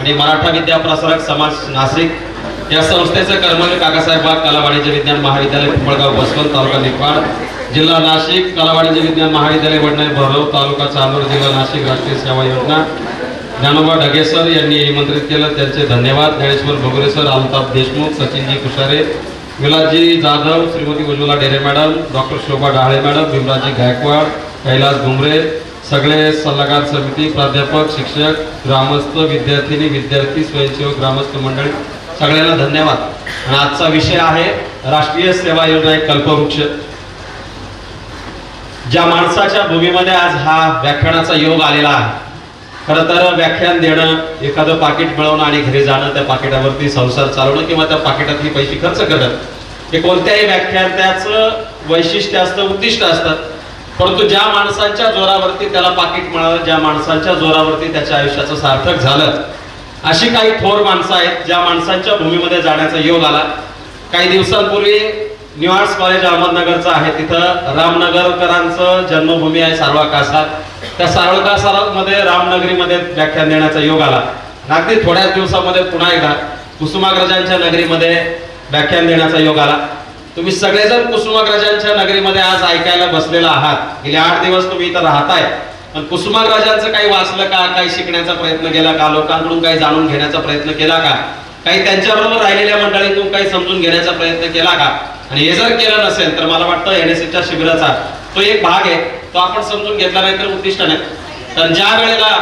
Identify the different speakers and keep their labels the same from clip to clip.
Speaker 1: आणि मराठा विद्या प्रसारक समाज नाशिक या संस्थेचं कर्मवीर काकासाहेब बाग कला वाणिज्य विज्ञान महाविद्यालय पिंपळगाव बसवंत तालुका निफाड जिल्हा नाशिक, कला वाणिज्य विज्ञान महाविद्यालय वडनेर भरव तालुका चांदूर जिल्हा नाशिक राष्ट्रीय सेवा योजना ज्ञानोबा ढगे सर यांनी निमंत्रित केलं, त्यांचे धन्यवाद. ज्ञानेश्वर भोगरे सर, अल्ताफ देशमुख, सचिनजी कुशारे, विलासजी जाधव, श्रीमती उज्ज्वला डेरे मॅडम, डॉक्टर शोभा डाळे मॅडम, भीमराजी गायकवाड, कैलास घुमरे, सगळे सल्लागार समिती, प्राध्यापक, शिक्षक, ग्रामस्थ, विद्यार्थिनी, विद्यार्थी, स्वयंसेवक, ग्रामस्थ मंडळी सगळ्यांना धन्यवाद. आणि आजचा विषय आहे राष्ट्रीय सेवा योजना एक कल्पवृक्ष. ज्या माणसाच्या भूमीमध्ये आज हा व्याख्यानाचा योग आलेला आहे, खरं तर व्याख्यान देणं, एखादं पाकिट मिळवणं आणि घरी जाणं, त्या पाकिटावरती संसार चालवणं किंवा त्या पाकिटातली पैसे खर्च करणं, हे कोणत्याही व्याख्यात्याचं वैशिष्ट्य असतं, उद्दिष्ट असतं. परंतु ज्या माणसांच्या जोरावरती त्याला पाकिट मिळालं, ज्या माणसांच्या जोरावरती त्याच्या आयुष्याचं सार्थक झालं, अशी काही थोर माणसं आहेत ज्या माणसांच्या भूमीमध्ये जाण्याचा योग आला. काही दिवसांपूर्वी न्यू आर्ट्स कॉलेज अहमदनगरचं आहे, तिथं रामनगरकरांचं जन्मभूमी आहे सारवा कासार. त्या सारवा कासारामध्ये रामनगरीमध्ये व्याख्यान देण्याचा योग आला. अगदी थोड्याच दिवसामध्ये पुन्हा एकदा कुसुमाग्रजांच्या नगरीमध्ये व्याख्यान देण्याचा योग आला. तुम्ही सगळेजण कुसुमाग्रजांच्या नगरीमध्ये आज ऐकायला बसलेला आहात. गेले 8 दिवस तुम्ही इथं राहताय, पण कुसुमाग्रजांचं काही वाचलं का, काही शिकण्याचा प्रयत्न केला का, लोकांकडून काही जाणून घेण्याचा प्रयत्न केला का, काही त्यांच्याबरोबर राहिलेल्या मंडळीतून काही समजून घेण्याचा प्रयत्न केला का? आणि हे जर केलं नसेल तर मला वाटतं एनएसएसच्या शिबिराचा तो एक भाग आहे, तो आपण समजून घेतला नाही तर उद्दिष्ट नाही. तर ज्या वेळेला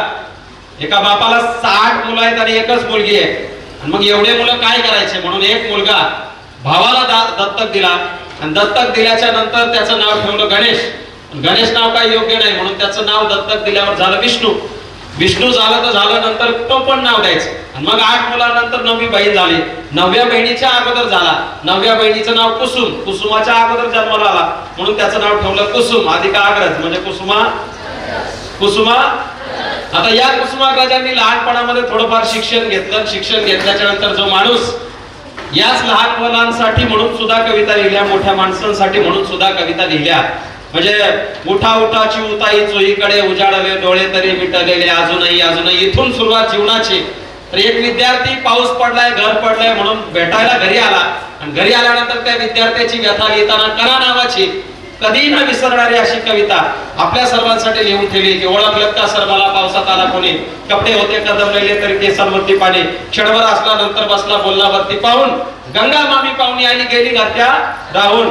Speaker 1: एका बापाला 60 मुलं आहेत आणि एकच मुलगी आहे, आणि मग एवढे मुलं काय करायचे म्हणून एक मुलगा भावाला दत्तक दिला, आणि दत्तक दिल्याच्या नंतर त्याचं नाव ठेवलं गणेश. गणेश नाव काही योग्य नाही म्हणून त्याचं नाव दत्तक दिल्यावर झालं विष्णू. विष्णू झालं तर झालं, नंतर तो पण नाव द्यायचं. आणि मग 8 मुलांनंतर 9वी बहीण झाली. 9व्या बहिणीच्या अगोदर झाला, 9व्या बहिणीचं नाव कुसुम, कुसुमाच्या अगोदर जन्माला आला म्हणून त्याचं नाव ठेवलं कुसुम अधिक अग्रज म्हणजे कुसुमा. आता या कुसुमाग्रजांनी लहानपणामध्ये थोडंफार शिक्षण घेतलं. शिक्षण घेतल्याच्या नंतर जो माणूस याच लहान मुलांसाठी म्हणून सुद्धा कविता लिहिल्या, मोठ्या माणसांसाठी म्हणून सुद्धा कविता लिहिल्या. म्हणजे उठा उठाची उताई चोहीकडे उजाडले डोळे तरी मिटलेले अजूनही इथून सुरुवात जीवनाची. तर एक विद्यार्थी पाऊस पडलाय, घर पडलाय म्हणून भेटायला घरी आला, आणि घरी आल्यानंतर त्या विद्यार्थ्याची व्यथा लिहिताना कणा नावाची कधी न विसरणारी अशी कविता आपल्या सर्वांसाठी लिहून ठेवली की ओळखलं का सर्वाला पावसात आला कोणी, कपडे होते कदमलेले तरी केसांवरती पाणी, क्षणभर असला नंतर बसला बोलला वरती पाहून, गंगा मामी पाहुणी आली गेली घरच्या राहून,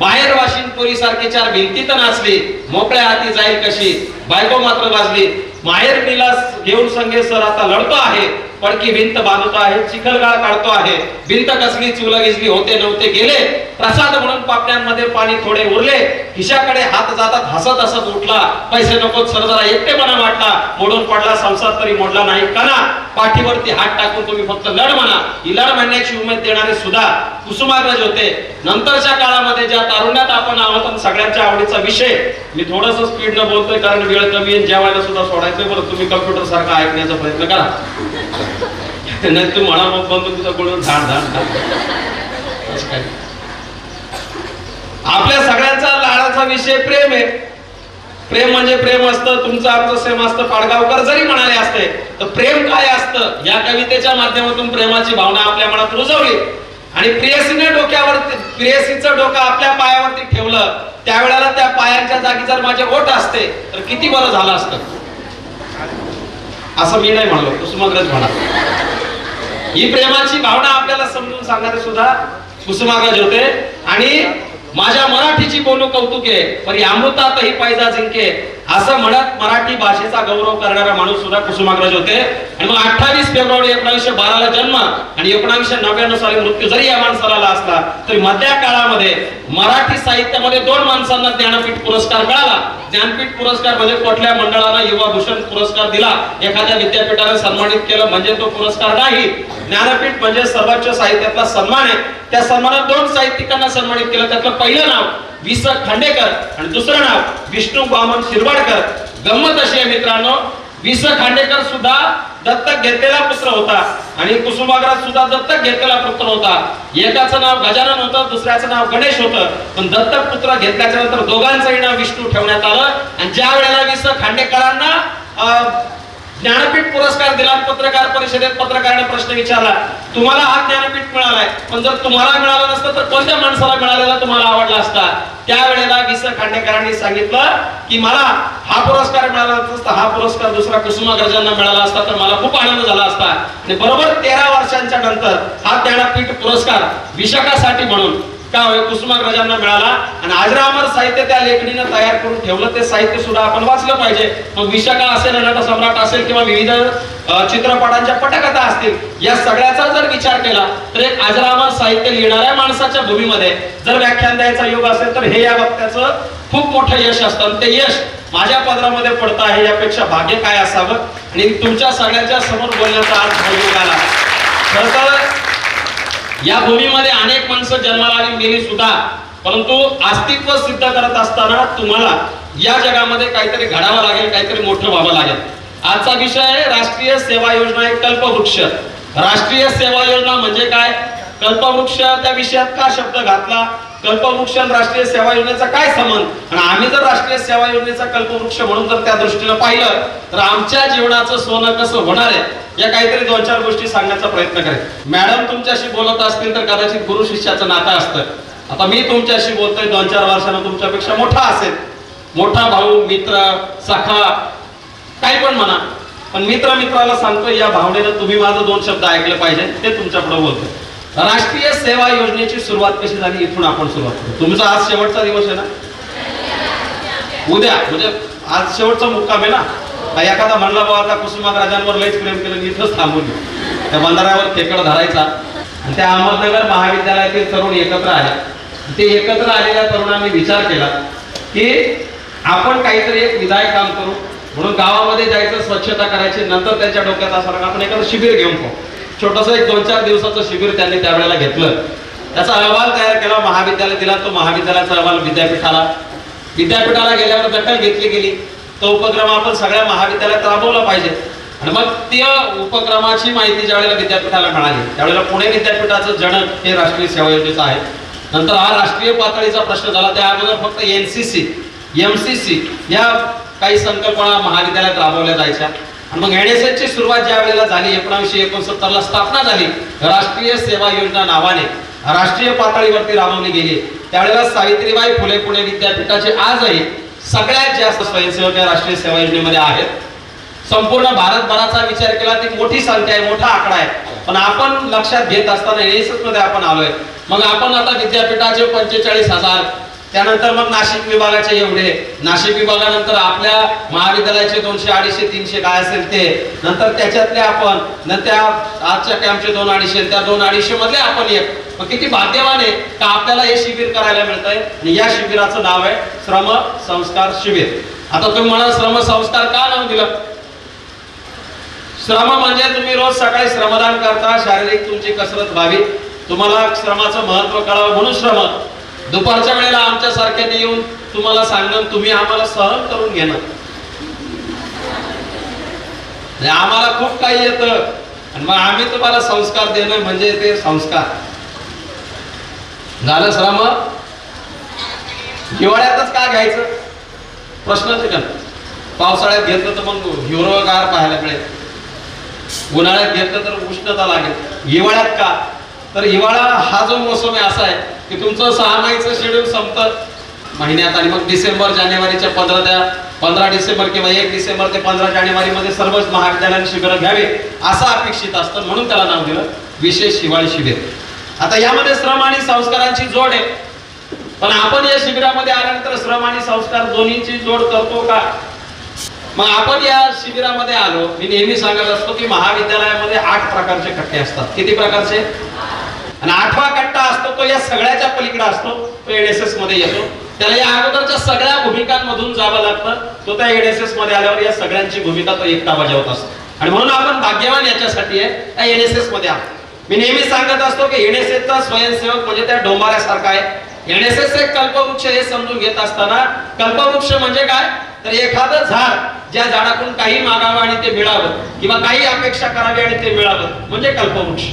Speaker 1: बाहेर वाशिन पुरी सारखी 4 भिंतीत नाचली, मोकळ्या हाती जाईल कशी, बायको मात्र वाजली, माहेर मिला घेऊन संगे सर आता लढतो आहे, पडकी भिंत बांधतो आहे, चिखलगाळ काढतो आहे, भिंत कसली चुलगिजली होते नव्हते गेले, प्रसाद म्हणून पापण्यांमध्ये पाणी थोडे उरले, खिशाकडे हात जातात हसत हसत उठला, पैसे नकोत सर जरा एकटेपणा वाटला, मोडून पडला संसार तरी मोडला नाही कणा, पाठीवरती हात टाकून तुम्ही फक्त लढ म्हणा. ही लढ म्हणण्याची उमेद देणारे सुद्धा कुसुमाग्रज होते. नंतरच्या काळामध्ये ज्या तारुण्यात आपण आहोत आणि सगळ्यांच्या आवडीचा विषय, मी थोडस स्पीड न बोलतोय कारण वेळ कमी आहे, जेवायला सुद्धा सोडायचंय. बरं तुम्ही कम्प्युटर सारखा ऐकण्याचा प्रयत्न करा, नाही तू म्हणा मग बंद तुझा कोण झाड आपल्या सगळ्यांचा लाडाचा विषय प्रेम आहे. प्रेम म्हणजे प्रेम असतं, तुमचं आमचं सेम असतं, पाडगावकर जरी म्हणाले असते तर प्रेम काय असतं या कवितेच्या माध्यमातून प्रेमाची भावना आपल्या मनात रुजवली. आणि प्रेयसीने प्रेयसीचं डोकं आपल्या पायावरती ठेवलं, त्यावेळेला त्या पायांच्या जागी जर माझे ओठ असते तर किती बरं झालं असतं. असं मी नाही म्हणलो, कुसुमाग्रज म्हणा. ही प्रेमाची भावना आपल्याला समजून सांगणारे सुद्धा कुसुमाग्रज होते. आणि माझ्या मराठीची बोलू कौतुके परी अमृतातही पैजा जिंके असं म्हणत मराठी भाषेचा गौरव करणारा माणूस सुद्धा कुसुमाग्रज होते. आणि मग 28 फेब्रुवारी 1912 जन्म आणि 1999 साली मृत्यू जरी या माणसाला असला तरी मधल्या काळामध्ये मराठी साहित्यामध्ये 2 माणसांना ज्ञानपीठ पुरस्कार मिळाला. ज्ञानपीठ पुरस्कार म्हणजे कुठल्या मंडळानं युवा भूषण पुरस्कार दिला, एखाद्या विद्यापीठाने सन्मानित केलं म्हणजे तो पुरस्कार नाही. ज्ञानपीठ म्हणजे सर्वोच्च साहित्यातला सन्मान आहे. त्या सन्मानात 2 साहित्यिकांना सन्मानित केलं. त्यातलं पहिलं नाव वि. स. खांडेकर आणि दुसरं नाव विष्णू वामन शिरवाडकर. गंमत अशी आहे मित्रांनो, वि. स. खांडेकर सुद्धा दत्तक घेतलेला पुत्र होता आणि कुसुमाग्रज सुद्धा दत्तक घेतलेला पुत्र होता. एकाचं नाव गजानन होतं, दुसऱ्याचं नाव गणेश होतं. पण दत्तक पुत्र घेतल्याच्या नंतर दोघांचंही नाव विष्णू ठेवण्यात आलं. आणि ज्या वेळेला वि. स. खांडेकरांना ज्ञानपीठ पुरस्कार दिला, पत्रकार परिषदेत पत्रकाराने प्रश्न विचारला, तुम्हाला हा ज्ञानपीठ मिळालाय, पण जर तुम्हाला मिळाला नसतं तर कोणत्या माणसाला मिळालेला तुम्हाला आवडला असता? त्यावेळेला वि. स. खांडेकरांनी सांगितलं की मला हा पुरस्कार मिळाला नसता, हा पुरस्कार दुसरा कुसुमाग्रजांना मिळाला असता तर मला खूप आनंद झाला असता. आणि बरोबर 13 वर्षांच्या नंतर हा ज्ञानपीठ पुरस्कार विशाखासाठी म्हणून का होय कुसुमाग्रजांना मिळाला. आणि अजरामर साहित्य त्या लेखणीनं तयार करून ठेवलं, ते साहित्य सुद्धा आपण वाचलं पाहिजे. मग विशाखा असेल, नटसम्राट असेल किंवा विविध चित्रपटांच्या पटकथा असतील, या सगळ्याचा जर विचार केला तर एक अजरामर साहित्य लिहिणाऱ्या माणसाच्या भूमीमध्ये जर व्याख्यान द्यायचा योग असेल तर हे या वक्त्याचं खूप मोठं यश असतं. ते यश माझ्या पदरामध्ये पडतं आहे, यापेक्षा भाग्य काय असावं. आणि तुमच्या सगळ्यांच्या समोर बोलण्याचा आज योग आला. खरं तर या भूमीमध्ये अनेक माणसं जन्माला आली, मेली सुद्धा, परंतु अस्तित्व सिद्ध करत असताना तुम्हाला या जगामध्ये काहीतरी घडावं लागेल, काहीतरी मोठं व्हावं लागेल. आजचा विषय आहे राष्ट्रीय सेवा योजना, एक कल्पवृक्ष. राष्ट्रीय सेवा योजना म्हणजे काय? कल्पवृक्ष त्या विषयात का शब्द घातला? कल्पवृक्ष आणि राष्ट्रीय सेवा योजनेचा काय संबंध? आणि आम्ही जर राष्ट्रीय सेवा योजनेचा कल्पवृक्ष म्हणून जर त्या दृष्टीने पाहिलं तर आमच्या जीवनाचं सोनं कसं होणार आहे या काहीतरी 2-4 गोष्टी सांगण्याचा प्रयत्न करेन. मॅडम तुमच्याशी बोलत असतील तर कदाचित गुरु शिष्याचं नातं असतं. आता मी तुमच्याशी बोलतोय, 2-4 वर्षांना तुमच्यापेक्षा मोठा असेल, मोठा भाऊ, मित्र, सखा, काही पण म्हणा, पण मित्राला सांगतोय या भावनेनं तुम्ही माझं 2 शब्द ऐकले पाहिजे, ते तुमच्या पुढे बोलतोय. राष्ट्रीय सेवा योजनेची सुरुवात कशी झाली इथून आपण सुरुवात करू. तुमचा आज शेवटचा दिवस आहे ना, उद्या म्हणजे आज शेवटचा मुक्काम आहे ना. एखादा म्हणला बाबा आता कुसुमाग्रजांवर लयच प्रेम केलं, इथंच थांबून त्या बंधाऱ्यावर खेकड धरायचा. आणि त्या अहमदनगर महाविद्यालयातील तरुण एकत्र आले. ते एकत्र आलेल्या तरुणांनी विचार केला की आपण काहीतरी एक विधायक काम करू, म्हणून गावामध्ये जायचं, स्वच्छता करायची. नंतर त्यांच्या डोक्यात असं आपण एखादं शिबिर घेऊन पाहू. छोटस एक 2-4 दिवसाचं शिबिर त्यांनी त्यावेळेला घेतलं. त्याचा अहवाल तयार केला, महाविद्यालय दिला. तो महाविद्यालयाचा अहवाल विद्यापीठाला गेल्यावर दखल घेतली गेली. तो उपक्रम आपण सगळ्या महाविद्यालयात राबवला पाहिजे. आणि मग त्या उपक्रमाची माहिती ज्यावेळेला विद्यापीठाला मिळाली त्यावेळेला पुणे विद्यापीठाचं जनक हे राष्ट्रीय सेवा योजनेचं आहे. नंतर हा राष्ट्रीय पातळीचा प्रश्न झाला. त्या अगोदर फक्त NCC, MCC या काही संकल्पना महाविद्यालयात राबवल्या जायच्या. आणि मग NSS ची सुरुवात ज्या वेळेला झाली, 1969 ला स्थापना झाली, राष्ट्रीय सेवा योजना नावाने राष्ट्रीय पातळीवरती राबवली गेली. त्यावेळेला सावित्रीबाई फुले पुणे विद्यापीठाचे आजही सगळ्यात जास्त स्वयंसेवक या राष्ट्रीय सेवा योजनेमध्ये आहेत. संपूर्ण भारतभराचा विचार केला ती मोठी संख्या आहे, मोठा आकडा आहे. पण आपण लक्षात घेत असताना NSS मध्ये आपण आलोय. मग आपण आता विद्यापीठाचे 45,000, त्यानंतर मग नाशिक विभागाचे एवढे, नाशिक विभागानंतर आपल्या महाविद्यालयाचे 200, 250, 300 काय असेल ते, नंतर त्याच्यातले आपण त्या आजच्या कॅम्पचे 200-250, त्या 200-250 मधले आपण एक. मग किती भाग्यवान आहे का आपल्याला हे शिबिर करायला मिळतंय. आणि या शिबिराचं नाव आहे श्रम संस्कार शिबिर. आता तुम्ही म्हणा श्रम संस्कार का नाव दिलं? श्रम म्हणजे तुम्ही रोज सकाळी श्रमदान करता, शारीरिक तुमची कसरत व्हावी, तुम्हाला श्रमाचं महत्व कळावं म्हणून श्रम. दुपारच्या वेळेला आमच्या सारख्याने येऊन तुम्हाला सांगणं, तुम्ही आम्हाला सहन करून घेणं. आम्हाला खूप काही येतं आणि मग आम्ही तुम्हाला संस्कार देणं म्हणजे ते संस्कार झालं. श्रम हिवाळ्यातच का घ्यायचं प्रश्नच आहे का? पावसाळ्यात घेतलं तर मग हिरवगार पाहायला मिळेल, उन्हाळ्यात घेतलं तर उष्णता लागेल. हिवाळ्यात का? तर हिवाळा हा जो मोसम आहे असा आहे की तुमचं 6 महिन्याचं शेड्यूल संपतं महिन्यात. आणि मग डिसेंबर जानेवारीच्या 15 डिसेंबर किंवा 1 डिसेंबर ते 15 जानेवारी मध्ये सर्वच महाविद्यालयांनी शिबिर घ्यावे असं अपेक्षित असतं, म्हणून त्याला नाव दिलं विशेष हिवाळी शिबिर. आता यामध्ये श्रम आणि संस्कारांची जोड आहे. पण आपण या शिबिरामध्ये आल्यानंतर श्रम आणि संस्कार दोन्हीची जोड करतो का? मग आपण या शिबिरामध्ये आलो. मी नेहमी सांगत असतो की महाविद्यालयामध्ये 8 प्रकारचे कट्टे असतात. किती प्रकारचे? आणि 8वा कट्टा असतो तो या सगळ्याच्या पलीकडे असतो, तो NSS मध्ये येतो. त्याला या अगोदरच्या सगळ्या भूमिकांमधून जावं लागतं. तो त्या NSS मध्ये आल्यावर या सगळ्यांची भूमिका तो एकटा बजावत असतो. आणि म्हणून आपण भाग्यवान याच्यासाठी आहे त्या NSS मध्ये आहोत. मी नेहमी सांगत असतो की NSS चा स्वयंसेवक म्हणजे त्या डोंबाऱ्यासारखा आहे. NSS एक कल्पवृक्ष हे समजून घेत असताना कल्पवृक्ष म्हणजे काय? तर एखादं झाड ज्या झाडाकडून काही मागावं आणि ते मिळावं किंवा काही अपेक्षा करावी आणि ते मिळावं म्हणजे कल्पवृक्ष.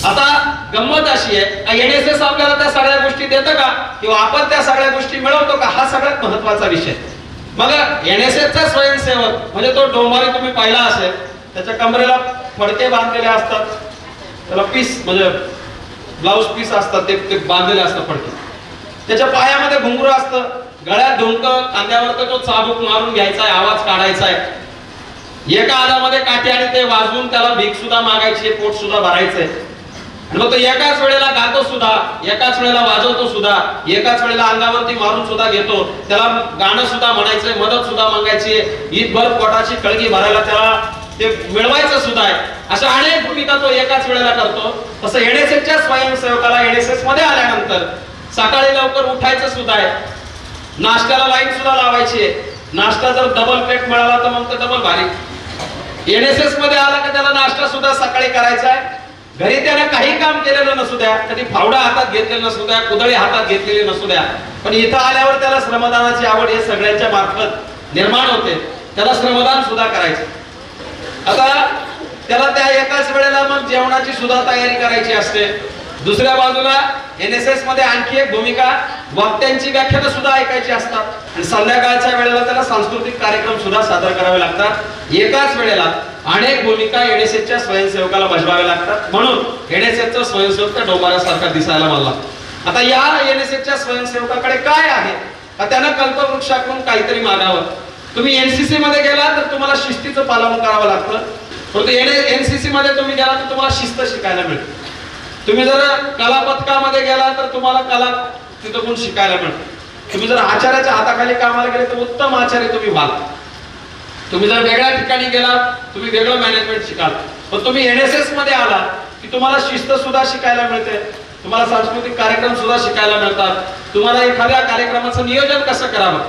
Speaker 1: आता गंमत अशी आहे, NSS आपल्याला त्या सगळ्या गोष्टी देतं का किंवा आपण त्या सगळ्या गोष्टी मिळवतो का? हा सगळ्यात महत्वाचा विषय. मग एनएसएसचा स्वयंसेवक म्हणजे तो डोंबारी तुम्ही पाहिला असेल, त्याच्या कमरेला फडके बांधलेले असतात, त्याला पीस म्हणजे ब्लाउज पीस असतात, ते बांधलेले असतात फडके, त्याच्या पायामध्ये घुंगरू असतं, गळ्यात धुंकं, खांद्यावर तो चाबूक मारून घ्यायचा आहे, आवाज काढायचा आहे, एका हातामध्ये काठी आणि ते वाजवून त्याला भीक सुद्धा मागायची, पोट सुद्धा भरायचंय, आणि मग तो एकाच वेळेला गातो सुद्धा, एकाच वेळेला वाजवतो सुद्धा, एकाच वेळेला अंगावरती मारून सुद्धा घेतो, त्याला गाणं सुद्धा म्हणायचंय, मदत सुद्धा मागायची, ईदभर पोटाची कळगी भरायला त्याला ते मिळवायचं सुद्धा आहे. अशा अनेक भूमिका तो एकाच वेळेला करतो. तसं एनएसएसच्या स्वयंसेवकाला एनएसएस मध्ये आल्यानंतर सकाळी लवकर उठायचं सुद्धा आहे, नाश्त्याला लाईन सुद्धा लावायची आहे, नाश्ता जर डबल प्लेट मिळाला तर मग डबल भारी. एनएसएस मध्ये आला की त्याला नाश्ता सुद्धा सकाळी करायचा आहे, घरी त्याला काही काम केलेलं नसू द्या, कधी फावडा हातात घेतलेला नसू द्या, कुदळी हातात घेतलेली नसू द्या, पण इथं आल्यावर त्याला श्रमदानाची आवड हे सगळ्यांच्या मार्फत निर्माण होते, त्याला श्रमदान सुद्धा करायचं. आता त्याला त्या एकाच वेळेला मग जेवणाची सुद्धा तयारी करायची असते. दुसऱ्या बाजूला एनएसएस मध्ये आणखी एक भूमिका, वक्त्यांची व्याख्यानं सुद्धा ऐकायची असतात, आणि संध्याकाळच्या वेळेला त्याला सांस्कृतिक कार्यक्रम सुद्धा सादर करावे लागतात. एकाच वेळेला अनेक भूमिका एनएसएसच्या स्वयंसेवकाला बजावाव्या लागतात, म्हणून एनएसएसचा स्वयंसेवक त्या डोंबाऱ्यासारखा दिसायला मला. आता या एनएसएसच्या स्वयंसेवकाकडे काय आहे का त्यानं कल्पवृक्षाकडून काहीतरी मागावं. तुम्ही एनसीसी मध्ये गेला तर तुम्हाला शिस्तीचं पालन करावं लागतं, परंतु एनसीसी मध्ये तुम्ही गेला तर तुम्हाला शिस्त शिकायला मिळते. तुम्ही जर कला पथकामध्ये गेला तर तुम्हाला कला तिथं कोण शिकायला मिळते. तुम्ही जर आचार्याच्या हाताखाली कामाला गेले तर उत्तम आचार्य तुम्ही व्हाल. तुम्ही जर वेगळ्या ठिकाणी गेला तुम्ही वेगळं मॅनेजमेंट शिकाल. पण तुम्ही एनएसएस मध्ये आला की तुम्हाला शिस्त सुद्धा शिकायला मिळते, तुम्हाला सांस्कृतिक कार्यक्रम सुद्धा शिकायला मिळतात, तुम्हाला एखाद्या कार्यक्रमाचं नियोजन कसं करावं,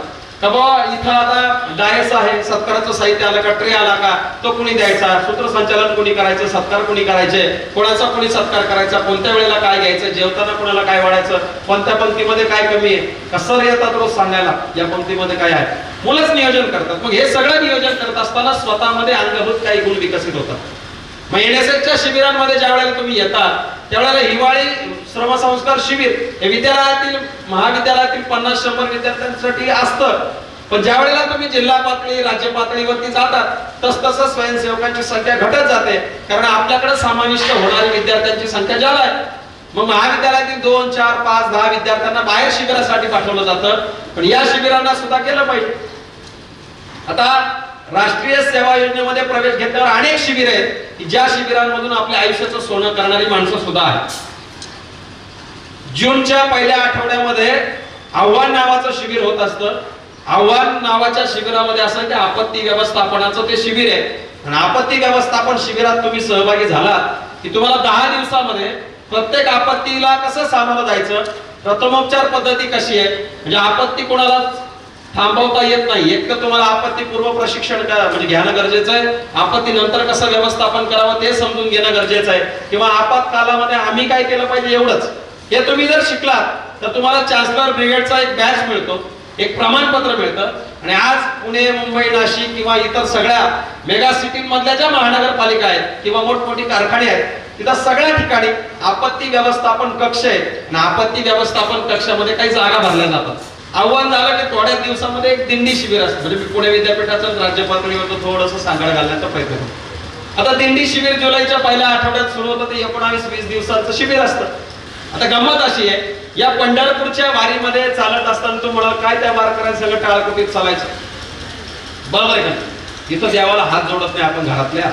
Speaker 1: का बाबा इथं आता डायस आहे, सत्काराचं साहित्य आलं का, ट्रे आला का, तो कुणी द्यायचा, सूत्रसंचालन कुणी करायचं, सत्कार कुणी करायचे, कोणाचा कुणी सत्कार करायचा, कोणत्या वेळेला काय घ्यायचं, जेवताना कोणाला काय वाढायचं, कोणत्या पंक्तीमध्ये काय कमी आहे, कसं येतात रोज सांगायला या पंक्तीमध्ये काय आहे, मुलंच नियोजन करतात. मग हे सगळं नियोजन करत असताना स्वतःमध्ये अंगभूत काही गुण विकसित होतात. मग एनएसएसच्या शिबिरांमध्ये ज्या वेळेला तुम्ही येतात त्यावेळेला हिवाळी श्रमसंस्कार शिबिर हे विद्यालयातील महाविद्यालयातील 50-100 विद्यार्थ्यांसाठी असतं. पण ज्या वेळेला तुम्ही जिल्हा पातळी राज्य पातळीवरती जातात तसतसं स्वयंसेवकांची संख्या घटत जाते, कारण आपल्याकडे समाविष्ट होणारी विद्यार्थ्यांची संख्या जास्त आहे. मग महाविद्यालयातील 2, 4, 5, 10 विद्यार्थ्यांना बाहेर शिबिरासाठी पाठवलं जातं, पण या शिबिरांना सुद्धा केलं पाहिजे. आता राष्ट्रीय सेवा योजनेमध्ये प्रवेश घेतल्यावर अनेक शिबिर आहेत की ज्या शिबिरांमधून आपल्या आयुष्याचं सोनं करणारी माणसं सुद्धा आहेत. जूनच्या पहिल्या आठवड्यामध्ये आव्हान नावाचं शिबिर होत असतं. आव्हान नावाच्या शिबिरामध्ये असं की आपत्ती व्यवस्थापनाचं ते शिबिर आहे, आणि आपत्ती व्यवस्थापन शिबिरात तुम्ही सहभागी झालात की तुम्हाला 10 दिवसामध्ये प्रत्येक आपत्तीला कसं सामोरं जायचं, प्रथमोपचार पद्धती कशी आहे, म्हणजे आपत्ती कोणाला थांबवता येत नाही, एक तर तुम्हाला आपत्ती पूर्व प्रशिक्षण म्हणजे घेणं गरजेचं आहे, आपत्ती नंतर कसं व्यवस्थापन करावं ते समजून घेणं गरजेचं आहे, किंवा आपत्कालामध्ये आम्ही काय केलं पाहिजे एवढंच हे तुम्ही जर शिकलात तर तुम्हाला चान्सलर ब्रिगेडचा एक बॅच मिळतो, एक प्रमाणपत्र मिळतं. आणि आज पुणे, मुंबई, नाशिक किंवा इतर सगळ्या मेगा सिटीमधल्या ज्या महानगरपालिका आहेत किंवा मोठमोठी कारखाने आहेत तिथं सगळ्या ठिकाणी आपत्ती व्यवस्थापन कक्ष आहे, आणि आपत्ती व्यवस्थापन कक्षामध्ये काही जागा भरल्या जातात. आव्हान झालं की थोड्याच दिवसामध्ये एक दिंडी शिबिर असतं, म्हणजे मी पुणे विद्यापीठाचं राज्य पातळीवर थोडंसं सांगड घालण्याचा प्रयत्न करतो. आता दिंडी शिबिर जुलैच्या पहिल्या आठवड्यात सुरू होतं, ते 19-20 दिवसांचं शिबिर असतं. आता गंमत अशी आहे, या पंढरपूरच्या वारीमध्ये चालत असताना तुम्हाला काय त्या वारकऱ्यांसंग टाळकुटीत चालायचं, बरोबर आहे का? इथं देवाला हात जोडत नाही आपण घरातल्या,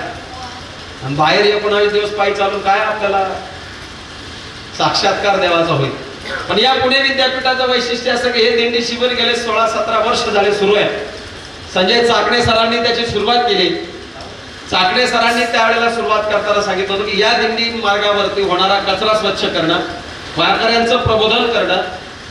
Speaker 1: आणि बाहेर 19 दिवस पायी चालून काय आपल्याला साक्षात्कार देवाचा होईल. पण या पुणे विद्यापीठाचं वैशिष्ट्य असं की हे दिंडी शिबिर गेले 16-17 वर्ष झाले सुरू आहे. संजय चाकणे सरांनी त्याची सुरुवात केली. चाकणे सरांनी त्यावेळेला सुरुवात करताना सांगितलं होतं की या दिंडी मार्गावरती होणारा कचरा स्वच्छ करणं, वारकऱ्यांचं प्रबोधन करणं,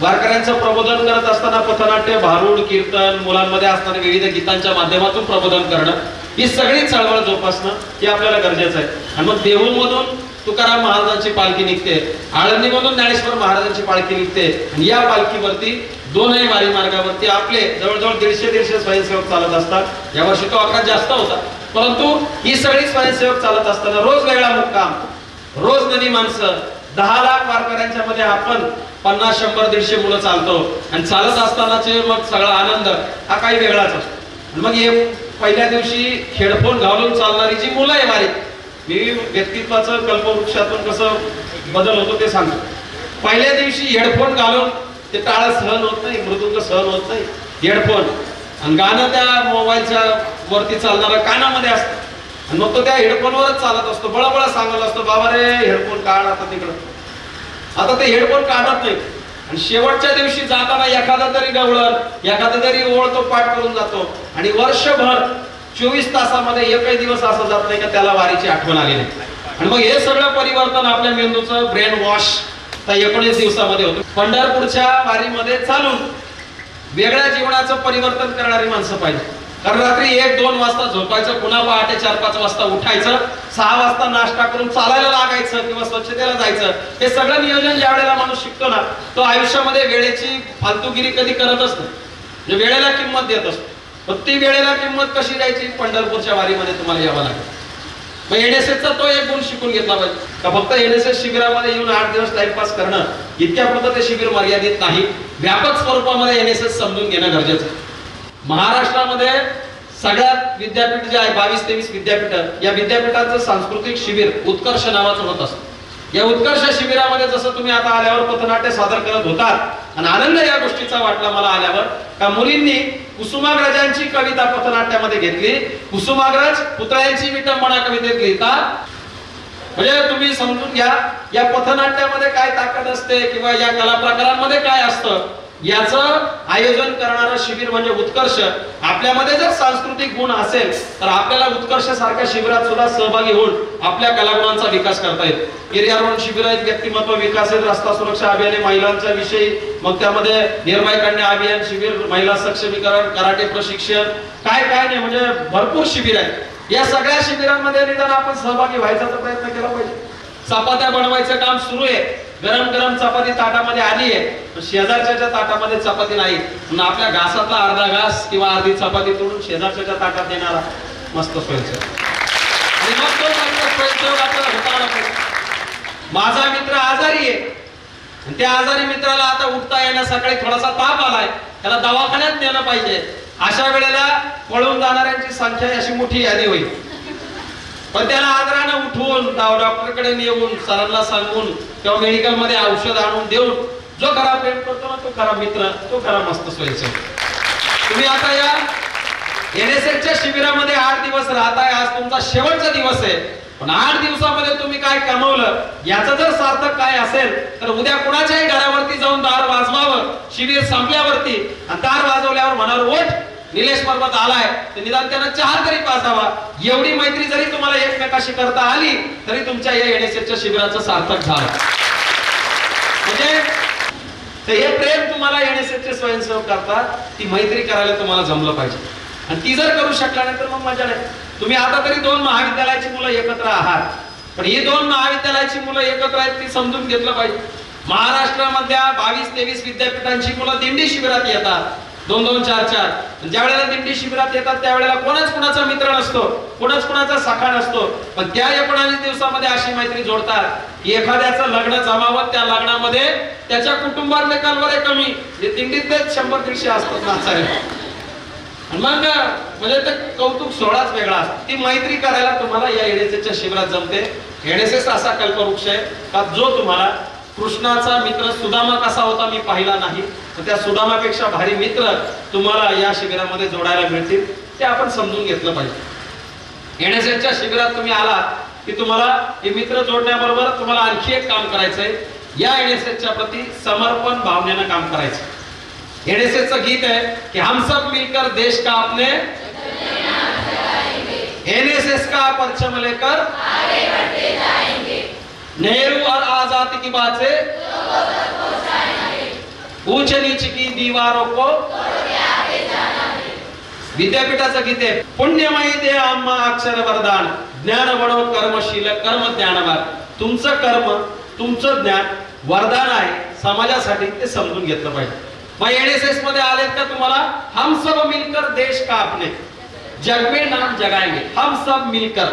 Speaker 1: वारकऱ्यांचं प्रबोधन करत असताना पथनाट्य, भारूड, कीर्तन, मुलांमध्ये असणाऱ्या विविध गीतांच्या माध्यमातून प्रबोधन करणं, ही सगळी चळवळ जोपासणं हे आपल्याला गरजेचं आहे. आणि मग देहूमधून तुकाराम महाराजांची पालखी निघते, आळंदीमधून ज्ञानेश्वर महाराजांची पालखी निघते, आणि या पालखीवरती दोनही वारी मार्गावरती आपले जवळजवळ 150 स्वयंसेवक चालत असतात. यावर्षी तो आकडा जास्त होता, परंतु ही सगळी स्वयंसेवक चालत असताना रोज वेगळा मुक्काम, रोज नवी माणसं, 10 लाख वारकऱ्यांच्या मध्ये आपण 50, 100, 150 मुलं चालतो आणि चालत असतानाचे मग सगळा आनंद हा काही वेगळाच असतो. आणि मग हे पहिल्या दिवशी हेडफोन घालून चालणारी जी मुलं आहे वारीत, मी व्यक्तित्वाचं कल्पवृक्षातून कसं बदल होतो ते सांगतो. पहिल्या दिवशी हेडफोन घालून ते टाळ सहन होत नाही, मृदुंग सहन होत नाही, हेडफोन आणि गाणं त्या मोबाईलच्या वरती चालणारं कानामध्ये असतं आणि मग तो त्या हेडफोनवरच चालत असतो, बळबळ सांगत असतो, बाबा रे हेडफोन काढ आता तिकडं. आता ते हेडफोन काढत नाही आणि शेवटच्या दिवशी जाताना एखादा तरी गवळण, एखादा तरी ओळ तो पाठ करून जातो आणि वर्षभर 24 तासामध्ये एकही दिवस असा जात नाही का त्याला वारीची आठवण आली नाही. आणि मग हे सगळं परिवर्तन आपल्या मेंदूचं ब्रेन वॉश त्या 19 दिवसामध्ये होतं. पंढरपूरच्या वारीमध्ये चालून वेगळ्या जीवनाचं परिवर्तन करणारी माणसं पाहिजे. कारण रात्री 1-2 वाजता झोपायचं, पुन्हा पहाटे 4-5 वाजता उठायचं, 6 वाजता नाश्ता करून चालायला लागायचं किंवा स्वच्छतेला जायचं. हे सगळं नियोजन ज्या वेळेला माणूस शिकतो ना, तो आयुष्यामध्ये वेळेची फालतूगिरी कधी करतच नाही, म्हणजे वेळेला किंमत देत असतो. पण ती वेळेला किंमत कशी द्यायची, पंढरपूरच्या वारीमध्ये तुम्हाला यावं लागेल. मग एनएसएसचा तो एक गुण शिकून घेतला पाहिजे का फक्त एनएसएस शिबिरामध्ये येऊन 8 दिवस टाइमपास करणं इतक्यापुरतं ते शिबिर मर्यादित नाही, व्यापक स्वरूपामध्ये एनएसएस समजून घेणं गरजेचं आहे. महाराष्ट्रामध्ये सगळ्यात विद्यापीठ जे आहे 22-23 विद्यापीठ, या विद्यापीठांचं सांस्कृतिक शिबिर उत्कर्ष नावाचं होत असतं. या उत्कर्ष शिबिरामध्ये जसं तुम्ही आता आल्यावर पथनाट्य सादर करत होतात आणि आनंद या गोष्टीचा वाटला मला आल्यावर का मुलींनी कुसुमाग्रजांची कविता पथनाट्यामध्ये घेतली, कुसुमाग्रज पुतळ्यांची विटंबना कवितेत लिहितात. म्हणजे तुम्ही समजून घ्या या पथनाट्यामध्ये काय ताकद असते किंवा या कला प्रकारांमध्ये काय असतं याचं आयोजन करणारं शिबिर म्हणजे उत्कर्ष. आपल्यामध्ये जर सांस्कृतिक गुण असेल तर आपल्याला उत्कर्ष सारख्या शिबिरात सुद्धा सहभागी होऊन आपल्या कलागुणांचा विकास करता येईल. गिर्यारोहण शिबिर आहेत, व्यक्तिमत्व विकास आहेत, रस्ता सुरक्षा अभियान, महिलांच्या विषयी, मग त्यामध्ये निर्भय कन्या अभियान शिबिर, महिला सक्षमीकरण, कराटे प्रशिक्षण, काय काय नाही म्हणजे भरपूर शिबिर आहेत. या सगळ्या शिबिरांमध्ये निदान आपण सहभागी व्हायचा प्रयत्न केला पाहिजे. चपात्या बनवायचं काम सुरू आहे, गरम गरम चपाती ताटामध्ये आली आहे, शेजारच्या ताटामध्ये चपाती नाही, म्हणून आपल्या घासातला अर्धा घास किंवा अर्धी चपाती तोडून शेजारच्या ताटात देणारा मस्त स्वयंसेवक. आणि मग तो मस्त स्वयंसेवक आपल्याला हाताळला पाहिजे. माझा मित्र आजारी आहे आणि त्या आजारी मित्राला आता उठता येणं, सकाळी थोडासा ताप आलाय, त्याला दवाखान्यात नेलं पाहिजे. अशा वेळेला पळून जाणाऱ्यांची संख्या अशी मोठी यादी होईल. पण त्याला आदरानं उठवून डॉक्टरकडे नेऊन सरांना सांगून किंवा मेडिकल मध्ये औषध आणून देऊन जो खरा प्रेम करतो ना तो खरा मित्र, तो खरा मस्त स्वयंसेवक. तुम्ही आता या एनएसएसच्या शिबिरामध्ये 8 दिवस राहताय, आज तुमचा शेवटचा दिवस आहे. पण 8 दिवसामध्ये तुम्ही काय कमवलं याचं जर सार्थक काय असेल तर उद्या कुणाच्याही घरावरती जाऊन दार वाजवावं शिबिर संपल्यावरती आणि दार वाजवल्यावर म्हणावर ओठ निलेश पर्वत आलाय तर निदान त्यानं चहा तरी पाजावा. एवढी मैत्री जरी तुम्हाला एकमेकाशी करता आली तरी तुमच्या या एनएसएसच्या शिबिराचं सार्थक झालं. म्हणजे हे प्रेम तुम्हाला एनएसएसचे स्वयंसेवक करतात, ती मैत्री करायला तुम्हाला जमलं पाहिजे आणि ती जर करू शकला नाही तर मग मजा नाही. तुम्ही आता तरी 2 महाविद्यालयाची मुलं एकत्र आहात, पण ही 2 महाविद्यालयाची मुलं एकत्र आहेत ती समजून घेतलं पाहिजे. महाराष्ट्रामधल्या 22-23 विद्यापीठांची मुलं दिंडी शिबिरात येतात, 2-2, 4-4. ज्या वेळेला दिंडी शिबिरात येतात त्यावेळेला कोणाच कुणाचा मित्र नसतो, कोणाच कुणाचा सखा नसतो, पण त्या 19 दिवसामध्ये अशी मैत्री जोडतात की एखाद्याचं लग्न जमावत त्या लग्नामध्ये त्याच्या कुटुंबातले कलवरे कमी, दिंडीतले 100-150 असतात नाचायला. मग म्हणजे ते कौतुक सोहळाच वेगळा असतो. ती मैत्री करायला तुम्हाला या एनएसएसच्या शिबिरात जमते. एनएसएस असा कल्पवृक्ष आहे का जो तुम्हाला कृष्णाचा मित्र सुदामा कसा होता मी पाहिला नाही, तर त्या सुदामापेक्षा भारी मित्र तुम्हाला या शिबिरामध्ये जोडायला मिळतील. ते आपण समजून घेतलं पाहिजे. एनएसएसच्या शिबिरात तुम्ही आलात की तुम्हाला हे मित्र जोडण्याबरोबर तुम्हाला आणखी एक काम करायचंय, या एनएसएसच्या प्रती समर्पण भावनेनं काम करायचं. एनएसएसचं गीत है कि हम सब मिलकर देश का अपने एनएसएस का परचम लेकर आगे बढ़ते जाएंगे, नेहरू और आजादी की बात से ऊंच नीच की दीवारों को आगे जाना है. विद्यापीठाचं गीत आहे, पुण्यमयी दे आम्हा अक्षर वरदान, ज्ञान बळो कर्मशील कर्म ज्ञानवान. तुमचं कर्म तुमचं ज्ञान वरदान आहे समाजासाठी, ते समजून घेतलं पाहिजे. मग एनएसएस मध्ये आलेत का तुम्हाला हम सब मिलकर देश का अपने जग में नाम जगाएंगे, हम सब मिलकर,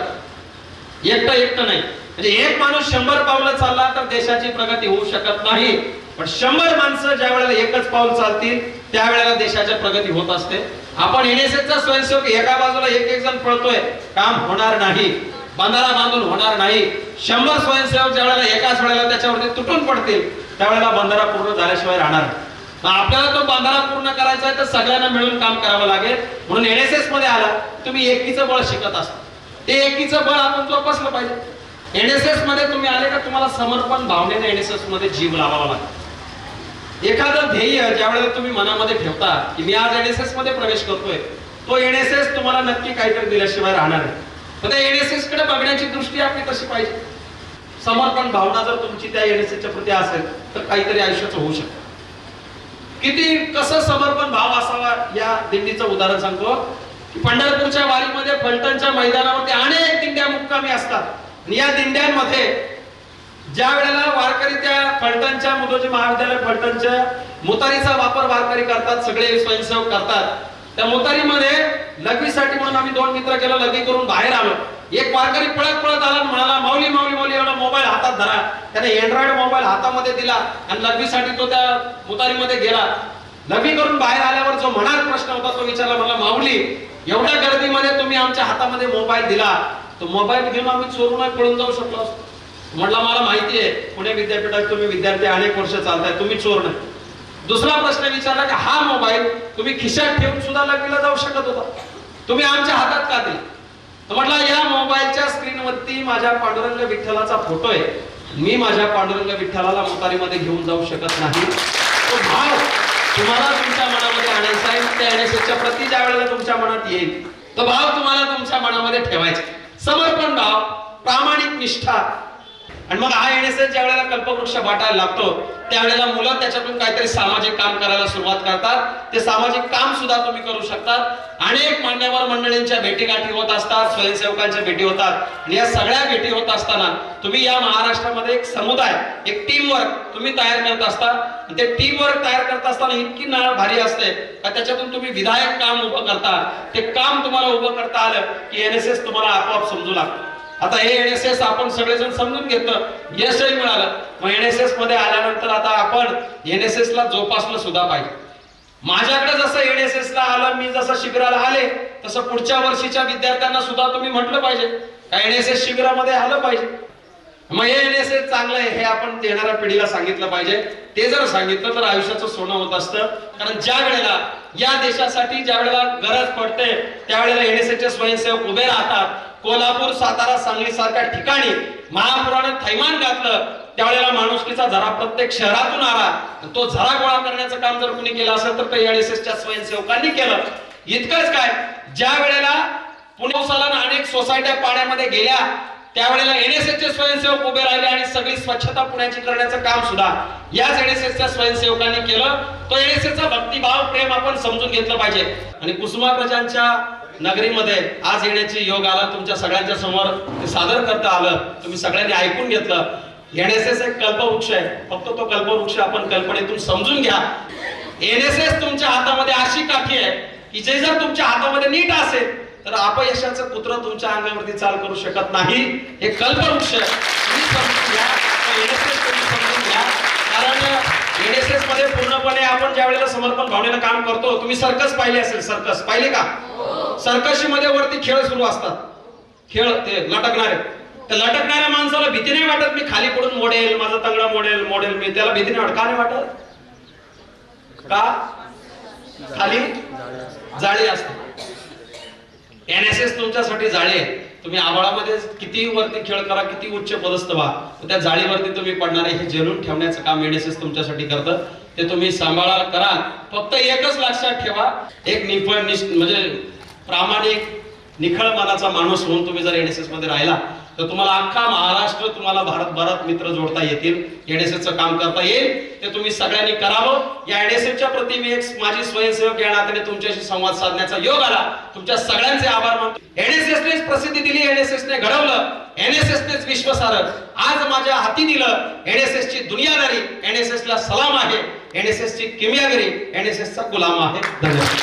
Speaker 1: एकटं नाही. म्हणजे एक माणूस 100 पावलं चालला तर देशाची प्रगती होऊ शकत नाही. पण 100 माणसं ज्या वेळेला एकच पाऊल चालतील त्यावेळेला देशाच्या प्रगती होत असते. आपण एनएसएसचा स्वयंसेवक एका बाजूला एक जण पळतोय, काम होणार नाही, बंधारा बांधून होणार नाही. 100 स्वयंसेवक ज्या वेळेला एकाच वेळेला त्याच्यावरती तुटून पडतील त्यावेळेला बंधारा पूर्ण झाल्याशिवाय राहणार. आपल्याला तो बंधारा पूर्ण करायचा आहे तर सगळ्यांना मिळून काम करावं लागेल. म्हणून एनएसएस मध्ये आला तुम्ही एकीचं बळ शिकत असता, ते एकीचं बळ आपण जोपासलं पाहिजे. एनएसएस मध्ये तुम्ही आले का तुम्हाला समर्पण भावनेने एनएसएस मध्ये जीव लावावा लागतो. एखादं ध्येय ज्या वेळेला तुम्ही मनामध्ये ठेवता की मी आज एनएसएस मध्ये प्रवेश करतोय, तो एनएसएस तुम्हाला नक्की काहीतरी दिल्याशिवाय राहणार नाही. पण त्या एनएसएस कडे बघण्याची दृष्टी आपली कशी पाहिजे. समर्पण भावना जर तुमची त्या एनएसएसच्या प्रती असेल तर काहीतरी आयुष्याचं होऊ शकतं. किती कसं समर्पण भाव असावा या दिंडीचं उदाहरण सांगतो की पंढरपूरच्या वारीमध्ये फलटणच्या मैदानावरती अनेक दिंड्या मुक्कामी असतात. आणि या दिंड्यांमध्ये ज्या वेळेला वारकरी त्या फलटणच्या मुदोजी महाविद्यालय फलटणच्या मुतारीचा वापर वारकरी करतात, सगळे स्वयंसेवक करतात. त्या मुतारीमध्ये लघवीसाठी म्हणून आम्ही 2 मित्र गेलो, लघवी करून बाहेर आलो. एक वारकरी पळत पळत आला आणि म्हणाला माऊली माऊली माऊली एवढा मोबाईल हातात धरा. त्याने अँड्रॉइड मोबाईल हातामध्ये दिला आणि लघवीसाठी तो त्या मुतारीमध्ये गेला. लघवी करून बाहेर आल्यावर जो मनात प्रश्न होता तो विचारला, मला माऊली एवढ्या गर्दीमध्ये तुम्ही आमच्या हातामध्ये मोबाईल दिला, तो मोबाईल घेऊन आम्ही चोरून पळून जाऊ शकलो असतो. म्हटलं मला माहिती आहे पुणे विद्यापीठात तुम्ही विद्यार्थी अनेक वर्ष चालताय, तुम्ही चोर नाही. दुसरा प्रश्न विचारला की हा मोबाईल तुम्ही खिशात ठेवून सुद्धा लघवीला जाऊ शकत होता, तुम्ही आमच्या हातात का दिला? तो म्हटला या मोबाईलच्या स्क्रीनवरती माझ्या पांडुरंग विठ्ठलाचा फोटो आहे, मी माझ्या पांडुरंग विठ्ठलाला मुतारीमध्ये घेऊन जाऊ शकत नाही. तो भाव तुम्हाला तुमच्या मनामध्ये आणायचा आहे. त्या एनएसएसच्या प्रती ज्या वेळेला तुमच्या मनात येईल तो भाव तुम्हाला तुमच्या मनामध्ये ठेवायचा. समर्पण भाव, प्रामाणिक निष्ठा. आणि मग हा एनएसएस ज्या वेळेला कल्पवृक्ष वाटायला लागतो त्यावेळेला मुलं त्याच्यातून काहीतरी सामाजिक काम करायला सुरुवात करतात. ते सामाजिक काम सुद्धा तुम्ही करू शकतात. अनेक मान्यवर मंडळींच्या भेटीगाठी होत असतात, स्वयंसेवकांच्या भेटी होतात. आणि या सगळ्या भेटी होत असताना तुम्ही या महाराष्ट्रामध्ये एक समुदाय, एक टीम वर्क तुम्ही तयार करत असता. ते टीम वर्क तयार करत असताना इतकी नाळ भारी असते का त्याच्यातून तुम्ही विधायक काम उभं करता. ते काम तुम्हाला उभं करता आलं की एनएसएस तुम्हाला आपोआप समजू लागतो. आता हे एनएसएस आपण सगळेजण समजून घेतलं, यशही मिळालं. मग एनएसएस मध्ये आल्यानंतर आता आपण एनएसएस ला जोपासलं सुद्धा पाहिजे. माझ्याकडे जसं एनएसएस ला आलं, मी जसं शिबिराला आले तसं पुढच्या वर्षीच्या विद्यार्थ्यांना सुद्धा तुम्ही म्हटलं पाहिजे का एनएसएस शिबिरामध्ये आलं पाहिजे. मग हे एनएसएस चांगलं आहे हे आपण येणाऱ्या पिढीला सांगितलं पाहिजे. ते जर सांगितलं तर आयुष्याचं सोनं होत असतं. कारण ज्या वेळेला या देशासाठी ज्या वेळेला गरज पडते त्यावेळेला एनएसएसचे स्वयंसेवक उभे राहतात. कोल्हापूर, सातारा, सांगली सारख्या ठिकाणी महापुराने थैमान घातलं त्यावेळेला माणुसकीचा झरा प्रत्येक शहरातून आला. तो झरा गोळा करण्याचं काम जर कुणी केलं असेल तर ते एनएसएसच्या स्वयंसेवकांनी केलं. इतकंच काय, ज्या वेळेला पुण्याला अनेक सोसायट्या पाण्यामध्ये गेल्या त्यावेळेला एनएसएसचे स्वयंसेवक उभे राहिले आणि सगळी स्वच्छता पुण्याची करण्याचं काम सुद्धा याच एनएसएसच्या स्वयंसेवकांनी केलं. तो एनएसएसचा भक्तिभाव, प्रेम आपण समजून घेतलं पाहिजे. आणि कुसुमाग्रजांच्या नगरीमध्ये आज येण्याची योग आला, तुमच्या सगळ्यांच्या समोर ते सादर करता आलं, तुम्ही सगळ्यांनी ऐकून घेतलं. एनएसएस एक कल्पवृक्ष आहे, फक्त तो कल्पवृक्ष आपण कल्पनेतून समजून घ्या. एनएसएस तुमच्या हातामध्ये अशी काठी आहे की जे जर तुमच्या हातामध्ये नीट असेल तर अपयशाचं पुत्र तुमच्या अंगावरती चाल करू शकत नाही. हे कल्पवृक्ष तुम्ही समजून घ्या, एनएसएस तुम्ही समजून घ्या. कारण एनएसएस मध्ये पूर्णपणे आपण ज्या वेळेला समर्पण भावनेनं काम करतो, तुम्ही सर्कस पाहिले असेल, सर्कस पाहिले का? सर्कशी मध्ये वरती खेळ सुरू असतात, खेळ ते लटकणारे. त्या लटकणाऱ्या माणसाला भीती नाही वाटत मी खाली पडून मोडेल, माझा तंगडा मोडेल मोडेल, मी त्याला भीती नाही वाटत. का नाही वाटत? का? खाली जाळी असते. एनएसएस तुमच्यासाठी जाळी आहे. तुम्ही आभाळामध्ये किती वरती खेळ करा, किती उच्च पदस्थ व्हा, त्या जाळीवरती तुम्ही पडणारे हे झेलून ठेवण्याचं काम एनएसएस तुमच्यासाठी करतं. ते तुम्ही सांभाळा कराल. फक्त एकच लक्षात ठेवा, एक म्हणजे प्रामाणिक निखळ मनाचा माणूस म्हणून तुम्ही जर एनएसएस मध्ये राहिला तर तुम्हाला अख्खा महाराष्ट्र, तुम्हाला भारतभरात मित्र जोडता येतील, एनएसएसचं काम करता येईल. ते तुम्ही सगळ्यांनी करावं. या एनएसएसच्या प्रति मी एक माझी स्वयंसेवक या नात्याने तुमच्याशी संवाद साधण्याचा योग आला. तुमच्या सगळ्यांचे आभार मानतो. एनएसएसने प्रसिद्धी दिली, एनएसएसने घडवलं, एनएसएसनेच विश्वासार्ह आज माझ्या हाती दिलं. एनएसएसची दुनियादारी, एनएसएसला सलाम आहे. एनएसएसची किमयागिरी, एनएसएसचा गुलाम आहे. धन्यवाद.